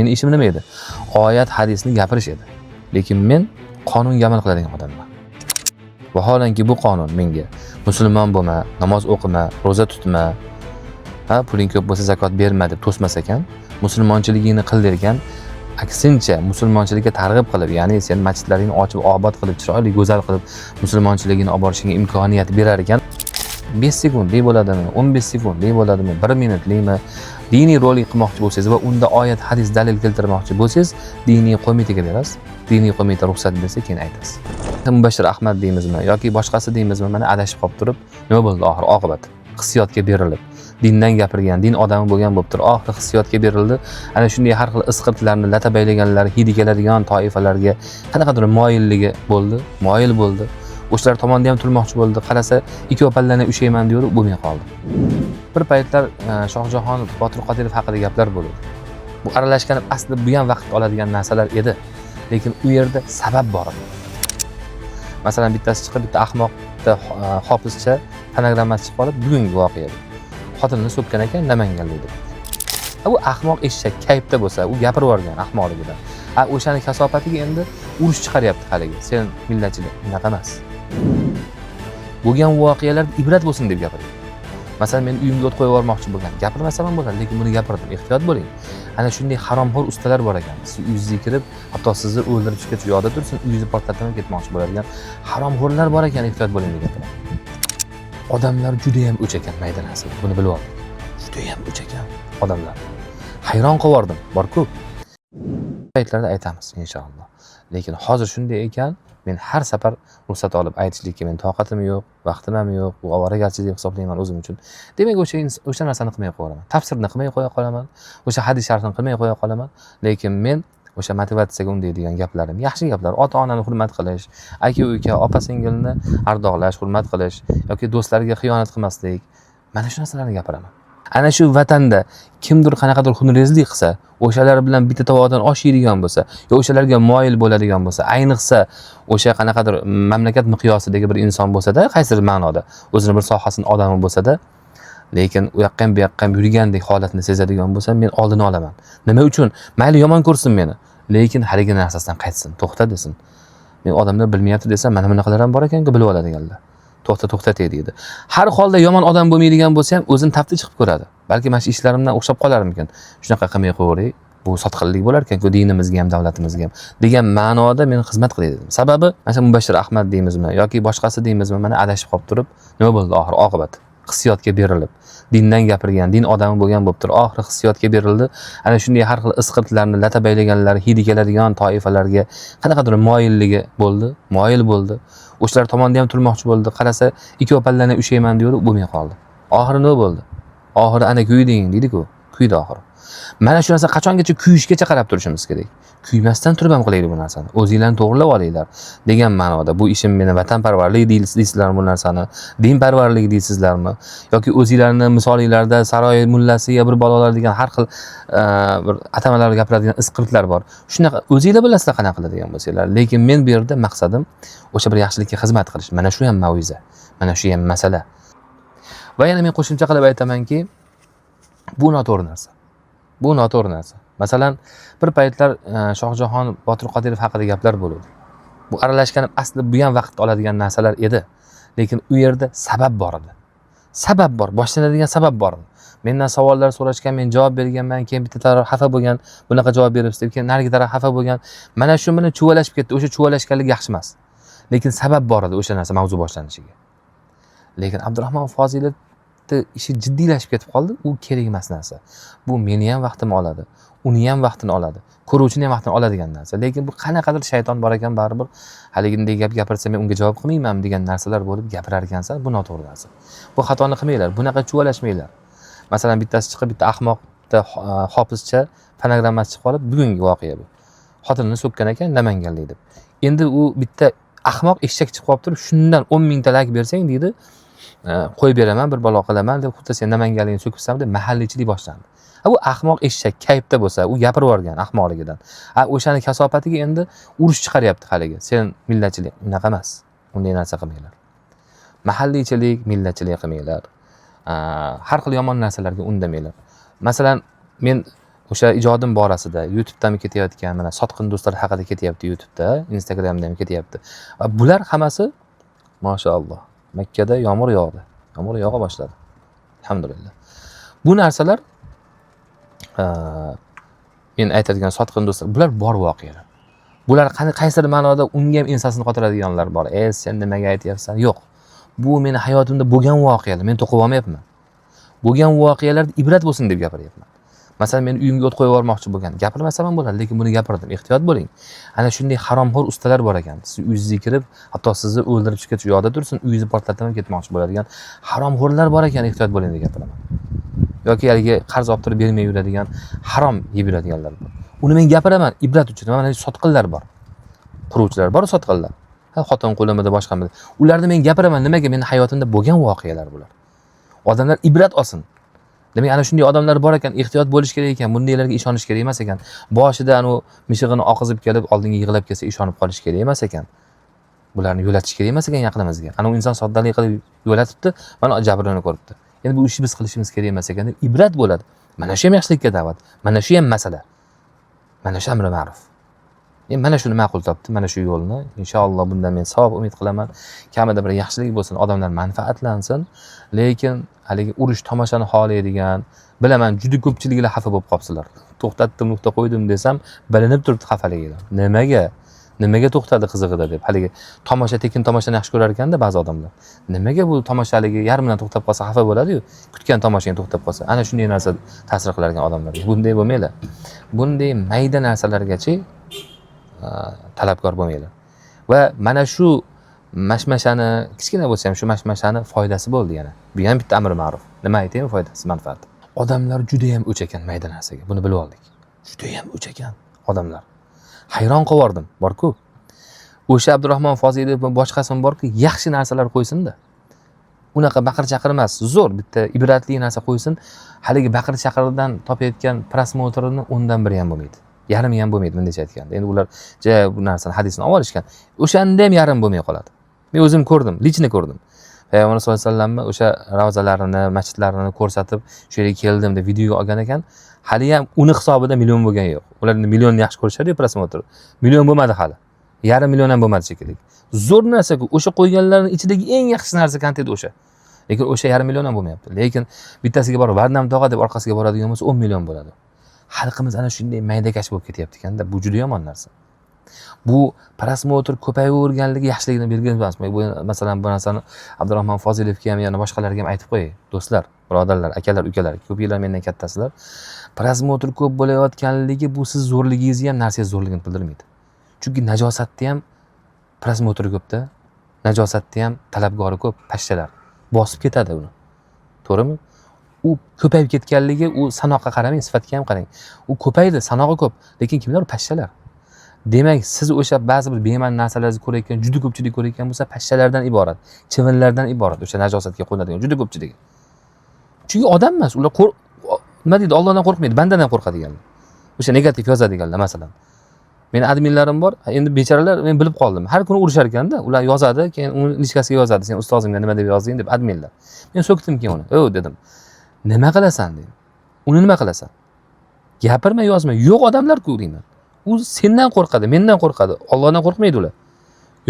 Meni ishim nima edi? Oyat, hadisni gapirish edi. Lekin men qonunga amal qiladigan odamman. Vaholanki bu qonun menga musulmon bo'lma, namoz o'qima, roza tutma, puling ko'p bo'lsa zakot berma deb to'smas ekan, musulmonchiligingni qil derkan, aksincha musulmonchilikka targ'ib qilib, ya'ni sen masjidlaringni ochib, obod qilib, chiroyli, go'zal qilib musulmonchiligini olib borishingga imkoniyat berar ekan, 5 sekundlik bo'ladimi, 15 sekundlik bo'ladimi, 1 minutlikmi, diniy rolik qilmoqchi bo'lsangiz va unda oyat, hadis, dalil keltirmoqchi bo'lsangiz, diniy qo'mitaga berasiz. Diniy qo'mita ruxsat bersa, keyin aytasiz. Mubashshir Ahmad deymizmi yoki boshqasi deymizmi, mana adashib qolib turib, nima bo'ldi oxir oqibat? Hissiyotga berilib, dindan gapirgan, din odami bo'lgan bo'lib turib, oxir hissiyotga berildi. Ana shunday har xil isqirtlarni latabaylaganlar, hidi keladigan toifalarga qanaqadir moyilligi bo'ldi, moyil bo'ldi. O'shalar tomonda ham turmoqchi bo'ldi. Qarasa, ikki pallani ushayman deydi, bo'lmay qoldi. Bir paytlar Shohjahon Botir Qodirov haqida gaplar bo'ldi. Bu aralashganib aslida bu ham vaqt oladigan narsalar edi. Lekin u yerda sabab bor edi. Masalan, bittasi chiqib, bitta ahmoqda hofizcha fonogrammasi chiqib qolib, bugungi voqea bu. Xotinini so'kkan ekan, Namanganlik deb. Bu ahmoq eshak kayfda bo'lsa, u gapirib yuborgan ahmoqligidan. O'shani kasofatiga endi urush chiqaryapti haligi. Sen millatchilik unaqa emas. Bo'lgan voqealar ibrat bo'lsin deb gapiryapti. Masalan, men uyimga o't qo'yib yubormoqchi bo'lgan. Gapirmasam ham bo'ladi, lekin buni gapirdim. Ehtiyot bo'ling. Ana shunday haromxo'r ustalar bor ekan. Siz uyingizga kirib, hatto sizni o'ldirib chiqib yo'da tursin, uyingizni portlatib ketmoqchi bo'ladigan haromxo'rlar bor ekan, ehtiyot bo'ling degan gaplar. Odamlar juda ham o'ch ekan maydonasi. Buni bilib oling. Juda ham o'ch ekan odamlar. Hayron qoldim, bor-ku. Paytlarda aytamiz inshaalloh. Lekin hozir shunday ekan, men har safar ruxsat olib aytishlikka men toqatim yo'q, vaqtim ham yo'q. Bu ovoragarchilik hisoblayman o'zim uchun. Demak, o'sha narsani qilmay qo'yaman. Tafsirni qilmay qo'ya qolaman. O'sha hadis sharhini qilmay qo'ya qolaman. Lekin men o'sha motivatsiyaga undaydigan gaplarim, yaxshi gaplar, ota-onani hurmat qilish, aka-uka, opa-singilni ardoqlash, hurmat qilish yoki do'stlarga xiyonat qilmaslik, mana shu narsalarni gapiraman. Ana shu vatanda kimdir qanaqadir xunrezlik qilsa, o'shalar bilan bitta tovoqdan osh yeydigan bo'lsa, yo o'shalarga moyil bo'ladigan bo'lsa, ayniqsa o'sha qanaqadir mamlakat miqyosidagi bir inson bo'lsa-da, qaysidir ma'noda o'zining bir sohasining odami bo'lsa-da, lekin u yoqqa ham bu yoqqa ham yurgandek holatni sezadigan bo'lsam, men oldini olaman. Nima uchun? Mayli yomon ko'rsin meni, lekin haligi narsasidan qaytsin, to'xta desin. Men odamlar bilmayapti desam, mana bunaqalar ham bor ekan-ku, bilib oladiganlar. To'xtatay deydi. Har holda yomon odam bo'lmaydigan bo'lsa ham o'zini taftish qilib ko'radi. Balki mana shu ishlarimdan o'xshab qolarmikan. Shunaqa qilmay qo'ying. Bu sotqinlik bo'lar ekan-ku dinimizga ham, davlatimizga ham degan ma'noda men xizmat qilay dedim. Sababi, mana Mubashshir Ahmad deymizmi yoki boshqasi deymizmi, mana adashib qolib turib, nima bo'ldi oxir oqibat? Hissiyotga berilib, dindan gapirgan, din odami bo'lgan bo'lib turib, oxir hissiyotga berildi. Ana shunday har xil isqirtlarni latabaylaganlar, hidi keladigan toifalarga qanaqadir moyilligi bo'ldi, moyil bo'ldi. O'shalar tomonda ham turmoqchi bo'ldi. Qarasa, ikki pallani ushayman deydi, bo'lmay qoldi. Oxiri nima bo'ldi? Oxiri ana kuyding deydi-ku, kuydi oxiri. Mana shu narsa qachongacha kuyishgacha qarab turishimiz kerak. Kuymasdan turib ham qilaylik bu narsani. O'zinglarni to'g'rilab olinglar degan ma'noda. Bu ishim meni vatanparvarlik deysizlarmi bu narsani? Dinparvarlik deysizlarmi? Yoki o'zinglarni misolinglarda saroy mullasi ya bir balolar degan har xil bir atamalar gapiradigan isqirtlar bor. Shunaqa o'zinglar bilasizlar qanaqa qiladigan bo'lsanglar. Lekin men bu yerda maqsadim o'sha bir yaxshilikka xizmat qilish. Mana shu ham mav'iza. Mana shu ham masala. Va yana men qo'shimcha qilib aytamanki, bu noto'g'ri narsa. Bu noto'g'ri narsa. Masalan, bir paytlar Shohjahon Botir Qodirov haqida gaplar bo'ldi. Bu aralashganib aslida bu ham vaqt oladigan narsalar edi. Lekin u yerda sabab bor edi. Sabab bor, boshlanadigan sabab bor edi. Mendan savollar so'rashgan, men javob berganman, keyin bitta taraf xafa bo'lgan, bunaqa javob beribsiz deb, keyin narigi taraf xafa bo'lgan. Mana shu bilan chuvalashib ketdi. O'sha chuvalashganlik yaxshi emas. Lekin sabab bor edi o'sha narsa mavzu boshlanishiga. Lekin Abdurahmon Fozilov ishi jiddiylashib ketib qoldi. U kerak emas narsa. Bu meni ham vaqtimni oladi, uni ham vaqtini oladi, ko'ruvchini ham vaqtini oladigan narsa. Lekin bu qanaqadir shayton bor ekan, baribir haliginday gap gapirsa men unga javob qilmayman degan narsalar bo'lib gapirar ekansan. Bu noto'g'ri narsa. Bu xatoni qilmanglar, bunaqa chuvalashmanglar. Masalan, bittasi chiqib, bitta ahmoqda hofizcha fonogrammasi chiqib qolib, bugungi voqea bu. Xotinini so'kkan ekan, Namanganlik deb. Endi u bitta ahmoq eshak chiqib qolib turib, shundan 10 ming talak bersang deydi, qo'yib beraman, bir balo qilaman deb, xuddi sen Namanganlikni so'kibsan deb mahalliychilik boshlandi. Bu ahmoq eshak kayfda bo'lsa, u gapirib yuborgan ahmoqligidan. O'shani kasofatiga endi urush chiqaryapti haligi. Sen millatchilik unaqa emas. Unday narsa qilmanglar. Mahalliychilik, millatchilik qilmanglar. Har xil yomon narsalarga undamanglar. Masalan, men o'sha ijodim borasida YouTube'dan ketayotgan, mana sotqin do'stlar haqida ketyapti YouTube'da, Instagramda ham ketyapti. Va bular hammasi mashaalloh Makkada yomg'ir yog'di. Yomg'ir yog'a boshladi. Alhamdulillah. Bu narsalar men aytadigan sotqin do'stlar, bular bor voqealar. Bular qaysidir ma'noda unga ham ensasini qotiradiganlar bor. Sen nimaga aytyapsan? Yo'q. Bu meni hayotimda bo'lgan voqealar. Men to'qib olmayapman. Bo'lgan voqealarda ibrat bo'lsin deb gapiryapman. Masalan, men uyimga o't qo'yib yubormoqchi bo'lgan. Gapirmasam ham bo'ladi, lekin buni gapirdim. Ehtiyot bo'ling. Ana shunday haromxo'r ustalar bor ekan. Siz uyingizga kirib, hatto sizni o'ldirib chiqishga yo'lda tursin, uyingizni portlatib ham ketmoqchi bo'ladigan haromxo'rlar bor ekan. Ehtiyot bo'ling deb gapiraman. Yoki haligi qarz olib turib bermay yuradigan, harom yeb yuradiganlar bor. Uni men gapiraman ibrat uchun. Mana sotqinlar bor. Quruvchilar bor, sotqinlar. Xotin qo'limida boshqamida. Ularni men gapiraman, nimaga? Meni hayotimda bo'lgan voqealar bular. Odamlar ibrat olsin. Demak, ana shunday odamlar bor ekan, ehtiyot bo'lish kerak ekan, bundaylarga ishonish kerak emas ekan. Boshida mishig'ini oqizib kelib, oldinga yig'lab kelsa ishonib qolish kerak emas ekan. Bularni yo'latish kerak emas ekan yaqinimizga. Ana u inson soddalik qilib yo'latibdi, mana jabrini ko'ribdi. Endi bu ishni biz qilishimiz kerak emas ekan deb ibrat bo'ladi. Mana shu ham yaxshilikka da'vat. Mana shu ham masala. Mana shu amri ma'ruf. Men mana shuni ma'qul topdim, mana shu yo'lni. Inshaalloh bundan men savob umid qilaman. Kamida bir yaxshilik bo'lsin, odamlar manfaatlansin. Lekin haligi urush tomoshani xohlaydigan, bilaman juda ko'pchiliklar xafa bo'lib qolibsizlar. To'xtatdim, nuqta qo'ydim desam, bilinib turibdi xafaliginglar. Nimaga? Nimaga to'xtadi qizig'ida deb. Haligi tomosha tekin tomoshani yaxshi ko'rar ekanda ba'zi odamlar. Nimaga bu tomoshaligi yarmidan to'xtab qolsa xafa bo'ladi-yu, kutgan tomoshaga to'xtab qolsa. Ana shunday narsa ta'sir qilar ekan odamlarga. Bunday bo'lmaylar. Bunday mayda narsalargacha talabgor bo'lmaylar. Va mana shu mashmashani, kichkina bo'lsa ham shu mashmashani foydasi bo'ldi yana. Bu ham bitta amri ma'ruf. Nima aytaymi, foydasi, manfaati. Odamlar juda ham o'ch ekan mayda narsaga. Buni bilib oldik. Juda ham o'ch ekan odamlar. Hayron qoldim, bor-ku. O'sha Abdurahmon Fozilov boshqasi bor-ku, yaxshi narsalar qo'ysin-da. Unaqa baqir-chaqir emas, zo'r bitta ibratli narsa qo'ysin. Haligi baqir-chaqirdan topayotgan prosmotrini 10dan biri ham bo'lmaydi. Yarimi ham bo'lmaydi bunday aytganda. Endi ular bu narsani hadisni olib olishgan. O'shanda ham yarim bo'lmay qoladi. Men o'zim ko'rdim, lichni ko'rdim. Payg'ambar sollallohu alayhi vasallamni o'sha ravzalarini, masjidlarini ko'rsatib, shu yerga keldim deb video olgan ekan. Hali ham uni hisobida million bo'lgan yo'q. Ular millionni yaxshi ko'rishadi-yu prosmotr. Million bo'lmadi hali. Yarim million ham bo'lmadi shekilli. Zo'r narsa-ku. O'sha qo'yganlarning ichidagi eng yaxshi narsa kontent o'sha. Lekin o'sha yarim million ham bo'lmayapti. Lekin bittasiga borib Varnam tog'a deb orqasiga boradigan bo'lsa 10 million bo'ladi. Xalqimiz ana shunday maydakash bo'lib ketyapti ekanda. Bu juda yomon narsa. Bu prosmotr ko'payaverganligi yaxshiligini belgilab emas. Bu masalan bu narsani Abdurahmon Fozilovga ham, yana boshqalarga ham aytib qo'yay. Do'stlar, birodarlar, akalar, ukalar, ko'p yillar mendan kattasizlar. Prosmotr ko'p bo'layotganligi bu siz zo'rligingizni ham, narsangiz zo'rligini bildirmaydi. Chunki najosatda ham prosmotr ko'pda, najosatda ham talabgori ko'p, pashshalar bosib ketadi uni. To'g'rimi? U ko'payib ketganligi, u sanoqqa qaramang, sifatga ham qarang. U ko'paydi, sanog'i ko'p, lekin kimlar? Pashshalar. Demak, siz o'sha ba'zi bir bema'ni narsalarni ko'rayotgan, juda ko'pchilik ko'rayotgan bo'lsa, pashshalardan iborat, chivinlardan iborat o'sha najosatga qo'yiladigan juda ko'pchiligi. Chunki odam emas, ular nima deydi, Allohdan qo'rqmaydi, bandadan qo'rqadiganlar. O'sha negativ yozadiganlar, masalan. Meni adminlarim bor, endi bechoralar men bilib qoldim. Har kuni urishar ekanda, ular yozadi, keyin uni lishkasiga yozadi, sen ustozimga nima deb yozding deb adminlar. Men so'kdim keyin uni. "O" dedim. "Nima qilasan?" dedim. "Uni nima qilasan? Gapirma, yozma. Yo'q odamlar-ku" deyman. U sendan qo'rqadi, mendan qo'rqadi. Allohdan qo'rqmaydi ular.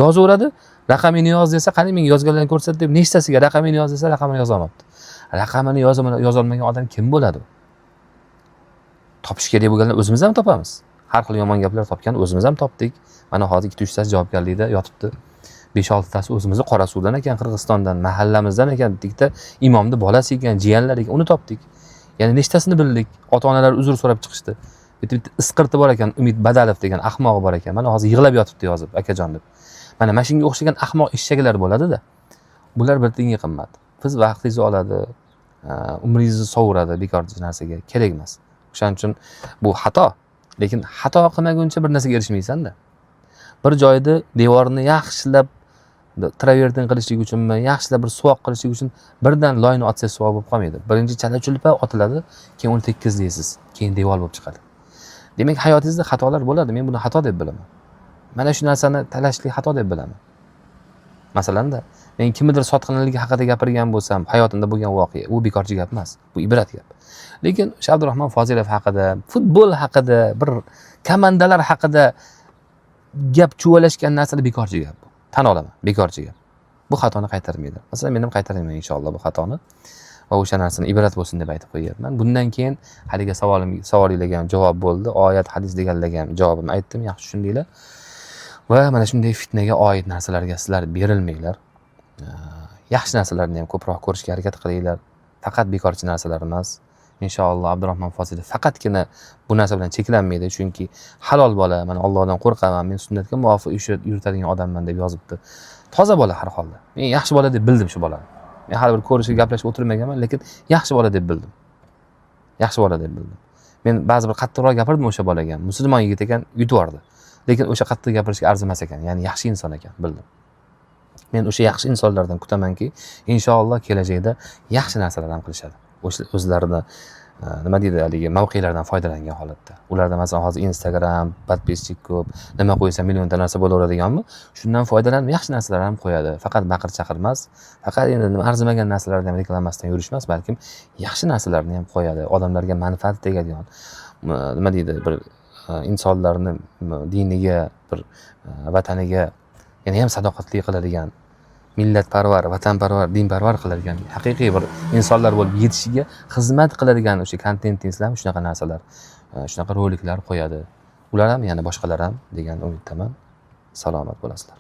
Yozaveradi, raqamini yoz desa, qani menga yozganlarni ko'rsat deb nechtasiga raqamini yoz desa, raqamini yoza olmabdi. Raqamini yozolmagan odam kim bo'ladi? Topish kerak bo'lganlar o'zimiz ham topamiz. Har xil yomon gaplar topgan o'zimiz ham topdik. Mana hozir 2-3 tasi javobgarlikda yotibdi. 5-6 tasi o'zimizni Qorasuvdan ekan, Qirg'izistondan, mahallamizdan ekan, bitta imomni bolasi ekan, jiyanlari ekan, uni topdik. Ya'ni nechtasini bildik. Ota-onalar uzr so'rab chiqishdi. Bitta isqirti bor ekan, Umid Badalov degan ahmoq bor ekan. Mana hozir yig'lab yotibdi yozib, akajon deb. Mana mashinaga o'xshagan ahmoq eshaklar bo'ladi-da. Bular bir tiyinga qimmat. Siz vaqtingizni oladi, umringizni sovuradi bekor narsaga, kerak emas. O'shaning uchun bu xato. Lekin xato qilmaguncha bir narsaga erishmaysan-da. Bir joyda devorni yaxshilab travertin qilishlik uchunmi, yaxshilab bir suvoq qilishlik uchun birdan loyni otsangiz suvoq bo'lib qolmaydi. Birinchi chala-chulpa otiladi, keyin uni tekizlaysiz, keyin devor bo'lib chiqadi. Demak, hayotingizda xatolar bo'ladi. Men buni xato deb bilaman. Mana shu narsani talashlik xato deb bilaman. Masalan-da, men kimnidir sotqinligi haqida gapirgan bo'lsam, hayotimda bo'lgan voqea, u bekorchi gap emas, bu ibrat gap. Lekin o'sha Abdurahmon Fozilov haqida, futbol haqida, bir komandalar haqida gap chuvalashgan narsalar bekorchi gap bu. Tan olaman, bekorchi gap. Bu xatoni qaytarmaydi. Masalan, men ham qaytarmayman inshaalloh bu xatoni. Va o'sha narsani ibrat bo'lsin deb aytib qo'yapman. Bundan keyin haliga savolingizga ham javob bo'ldi. Oyat, hadis deganlarga ham javobimni aytdim, yaxshi tushundinglar. Va mana shunday fitnaga oid narsalarga sizlar berilmanglar. Yaxshi narsalarni ham ko'proq ko'rishga harakat qilinglar. Faqat bekorchi narsalar emas. Inshaalloh Abdurahmon Fozilov faqatgina bu narsa bilan cheklanmaydi, chunki halol bola, mana Allohdan qo'rqaman, men sunnatga muvofiq yuritadigan odamman deb yozibdi. Toza bola har holda. Men yaxshi bola deb bildim shu bolani. Men hali bir ko'rishib gaplashib o'tirmaganman, lekin yaxshi bola deb bildim. Yaxshi bola deb bildim. Men ba'zi bir qattiqroq gapirdim o'sha bolaga. Musulmon yigit ekan, yutvordi. Lekin o'sha qattiq gapirishga arzimas ekan, ya'ni yaxshi inson ekan, bildim. Men o'sha yaxshi insonlardan kutamanki, inshaalloh kelajakda yaxshi narsalar ham qilishadi. O'zlarini nima deydi, haligi mavqelaridan foydalangan holatda. Ularda masalan hozir Instagram, podpischik ko'p, nima qo'ysa millionta narsa bo'laveradiganmi? Shundan foydalanib yaxshi narsalar ham qo'yadi. Faqat baqir-chaqir emas, faqat endi arzimagan narsalarni ham reklamasdan yurishmas, balkim yaxshi narsalarni ham qo'yadi. Odamlarga manfaat tegadigan, nima deydi, bir insonlarni diniga, bir vataniga yana ham sadoqatli qiladigan, millatparvar, vatanparvar, dinparvar qiladigan haqiqiy bir insonlar bo'lib yetishiga xizmat qiladigan o'sha kontentingizlar, shunaqa narsalar, shunaqa roliklar qo'yadi. Ular ham, yana boshqalar ham degan umiddaman. Salomat bo'lasizlar.